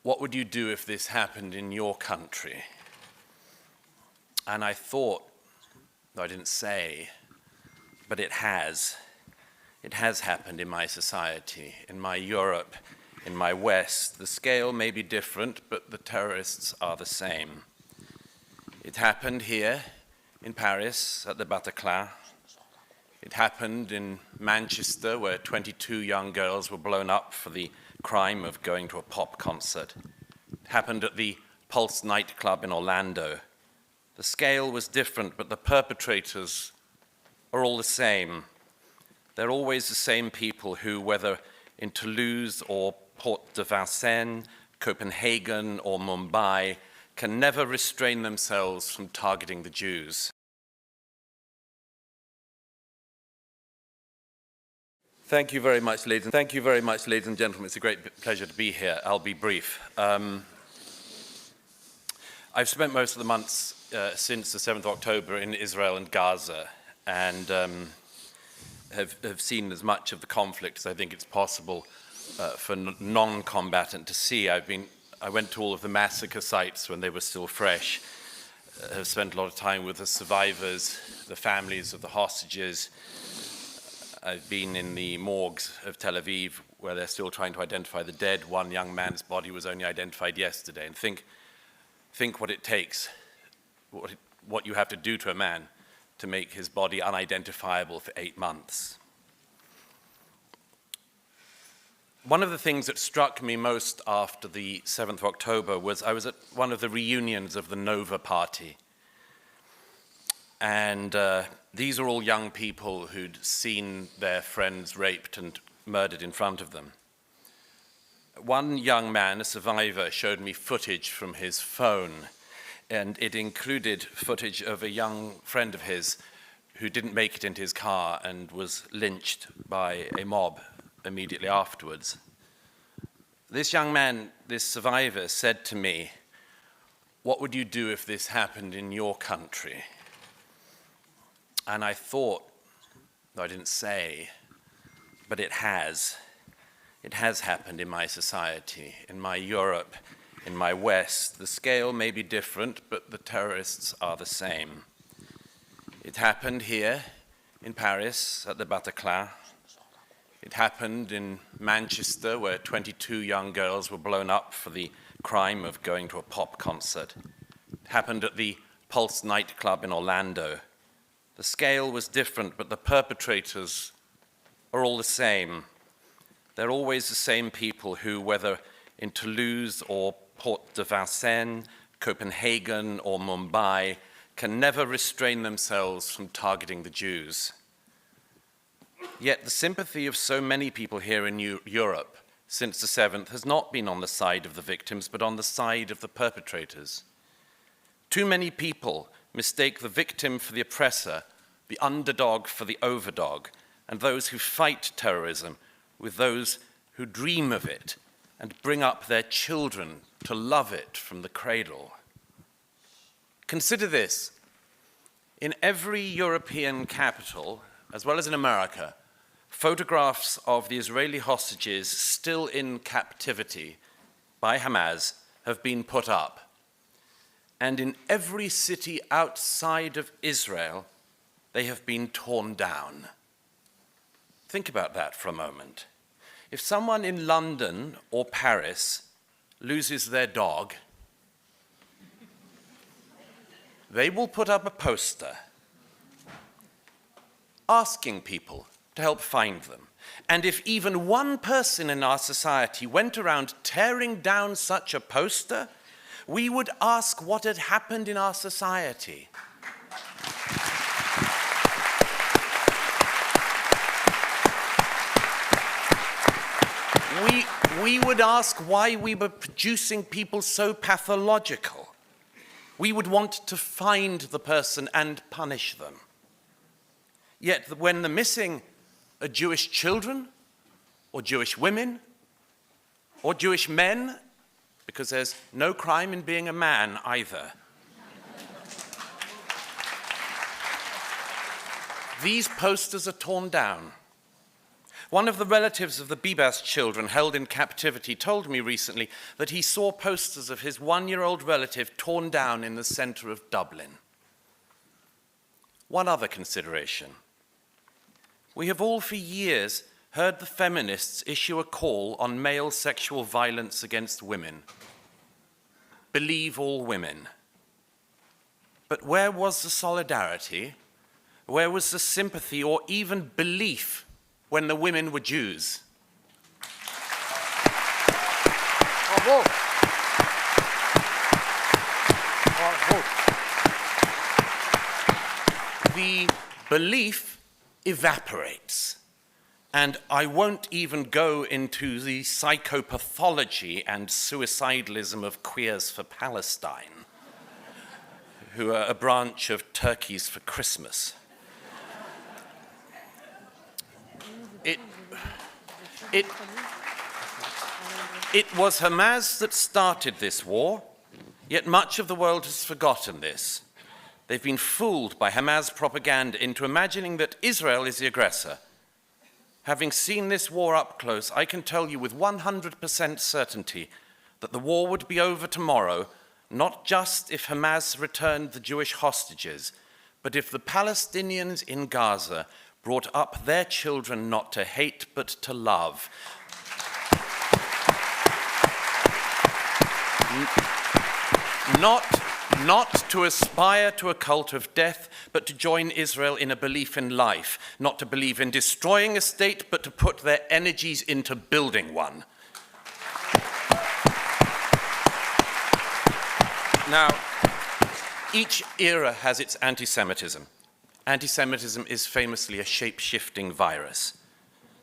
what would you do if this happened in your country? And I thought, I didn't say, but it has. It has happened in my society, in my Europe, in my West. The scale may be different, but the terrorists are the same. It happened here in Paris at the Bataclan. It happened in Manchester, where 22 young girls were blown up for the crime of going to a pop concert. It happened at the Pulse nightclub in Orlando. The scale was different, but the perpetrators are all the same. They're always the same people who, whether in Toulouse or Port de Vincennes, Copenhagen or Mumbai, can never restrain themselves from targeting the Jews. Thank you very much, ladies and gentlemen. It's a great pleasure to be here. I'll be brief. I've spent most of the months since the 7th of October in Israel and Gaza, and have seen as much of the conflict as I think it's possible for non-combatant to see. I went to all of the massacre sites when they were still fresh. Have spent a lot of time with the survivors, the families of the hostages. I've been in the morgues of Tel Aviv, where they're still trying to identify the dead. One young man's body was only identified yesterday. And think what it takes, what you have to do to a man to make his body unidentifiable for 8 months. One of the things that struck me most after the 7th of October was I was at one of the reunions of the Nova Party. And these are all young people who'd seen their friends raped and murdered in front of them. One young man, a survivor, showed me footage from his phone, and it included footage of a young friend of his who didn't make it into his car and was lynched by a mob immediately afterwards. This young man, this survivor, said to me, "What would you do if this happened in your country?" And I thought, I didn't say, but it has. It has happened in my society, in my Europe, in my West. The scale may be different, but the terrorists are the same. It happened here in Paris at the Bataclan. It happened in Manchester, where 22 young girls were blown up for the crime of going to a pop concert. It happened at the Pulse nightclub in Orlando. The scale was different, but the perpetrators are all the same. They're always the same people who, whether in Toulouse or Port de Vincennes, Copenhagen or Mumbai, can never restrain themselves from targeting the Jews. Yet the sympathy of so many people here in Europe since the 7th has not been on the side of the victims, but on the side of the perpetrators. Too many people mistake the victim for the oppressor, the underdog for the overdog, and those who fight terrorism with those who dream of it and bring up their children to love it from the cradle. Consider this. In every European capital, as well as in America, photographs of the Israeli hostages still in captivity by Hamas have been put up. And in every city outside of Israel, they have been torn down. Think about that for a moment. If someone in London or Paris loses their dog, they will put up a poster asking people to help find them. And if even one person in our society went around tearing down such a poster, we would ask what had happened in our society. We would ask why we were producing people so pathological. We would want to find the person and punish them. Yet when the missing are Jewish children, or Jewish women, or Jewish men, because there's no crime in being a man either, these posters are torn down. One of the relatives of the Bibas children held in captivity told me recently that he saw posters of his one-year-old relative torn down in the centre of Dublin. One other consideration. We have all for years heard the feminists issue a call on male sexual violence against women. Believe all women. But where was the solidarity? Where was the sympathy or even belief when the women were Jews? Bravo. Bravo. The belief evaporates. And I won't even go into the psychopathology and suicidalism of Queers for Palestine, who are a branch of Turkeys for Christmas. It was Hamas that started this war, yet much of the world has forgotten this. They've been fooled by Hamas propaganda into imagining that Israel is the aggressor. Having seen this war up close, I can tell you with 100% certainty that the war would be over tomorrow, not just if Hamas returned the Jewish hostages, but if the Palestinians in Gaza brought up their children not to hate but to love. Not to aspire to a cult of death, but to join Israel in a belief in life. Not to believe in destroying a state, but to put their energies into building one. Now, each era has its anti-Semitism. Anti-Semitism is famously a shape-shifting virus.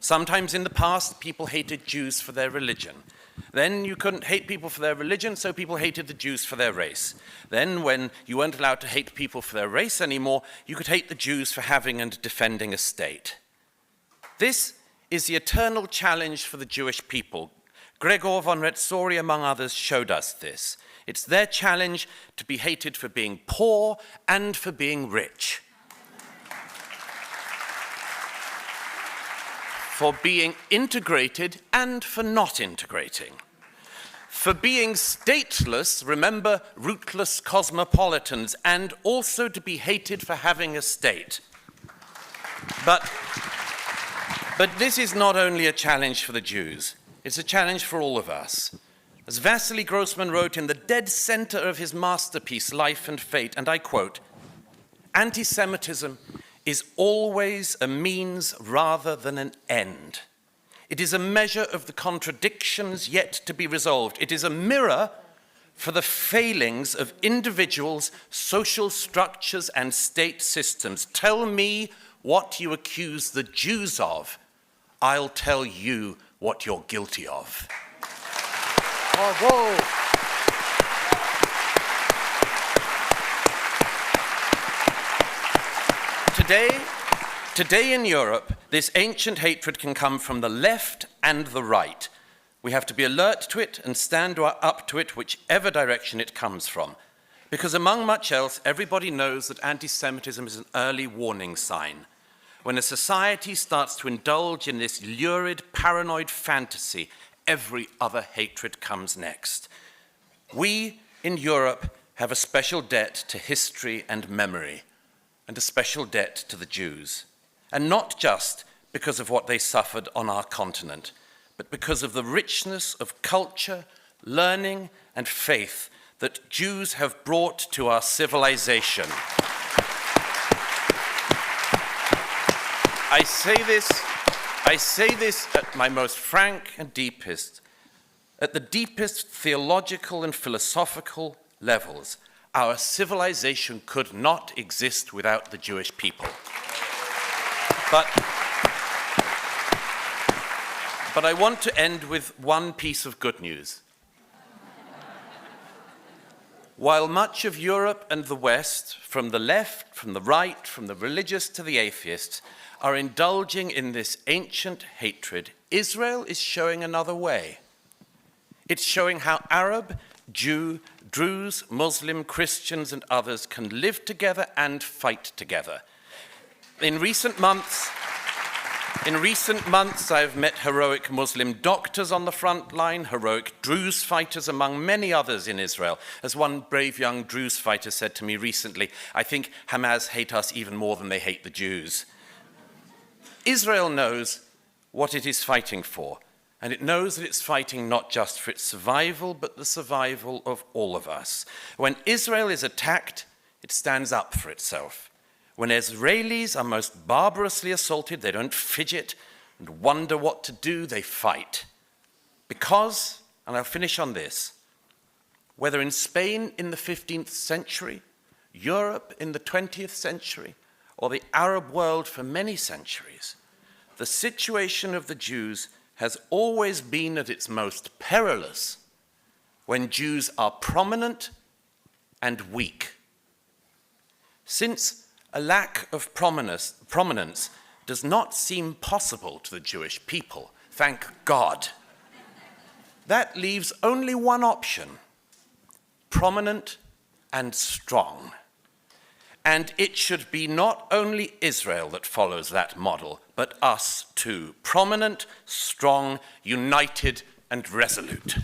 Sometimes in the past, people hated Jews for their religion. Then you couldn't hate people for their religion, so people hated the Jews for their race. Then when you weren't allowed to hate people for their race anymore, you could hate the Jews for having and defending a state. This is the eternal challenge for the Jewish people. Gregor von Retzori, among others, showed us this. It's their challenge to be hated for being poor and for being rich. For being integrated and for not integrating. For being stateless, remember, rootless cosmopolitans, and also to be hated for having a state. But this is not only a challenge for the Jews, it's a challenge for all of us. As Vasily Grossman wrote in the dead center of his masterpiece, Life and Fate, and I quote, "Anti-Semitism is always a means rather than an end. It is a measure of the contradictions yet to be resolved. It is a mirror for the failings of individuals, social structures, and state systems. Tell me what you accuse the Jews of. I'll tell you what you're guilty of." Bravo. Today in Europe, this ancient hatred can come from the left and the right. We have to be alert to it and stand up to it whichever direction it comes from. Because among much else, everybody knows that anti-Semitism is an early warning sign. When a society starts to indulge in this lurid, paranoid fantasy, every other hatred comes next. We in Europe have a special debt to history and memory, and a special debt to the Jews. And not just because of what they suffered on our continent, but because of the richness of culture, learning, and faith that Jews have brought to our civilization. I say this at my most frank and deepest, at the deepest theological and philosophical levels. Our civilization could not exist without the Jewish people. But I want to end with one piece of good news. While much of Europe and the West, from the left, from the right, from the religious to the atheists, are indulging in this ancient hatred, Israel is showing another way. It's showing how Arab, Jew, Druze, Muslim, Christians, and others can live together and fight together. In recent months, In recent months, I've met heroic Muslim doctors on the front line, heroic Druze fighters, among many others in Israel. As one brave young Druze fighter said to me recently, I think Hamas hate us even more than they hate the Jews. Israel knows what it is fighting for, and it knows that it's fighting not just for its survival, but the survival of all of us. When Israel is attacked, it stands up for itself. When Israelis are most barbarously assaulted, they don't fidget and wonder what to do, they fight. Because, and I'll finish on this, whether in Spain in the 15th century, Europe in the 20th century, or the Arab world for many centuries, the situation of the Jews has always been at its most perilous when Jews are prominent and weak. Since a lack of prominence does not seem possible to the Jewish people, thank God. That leaves only one option, prominent and strong. And it should be not only Israel that follows that model, but us too, prominent, strong, united, and resolute.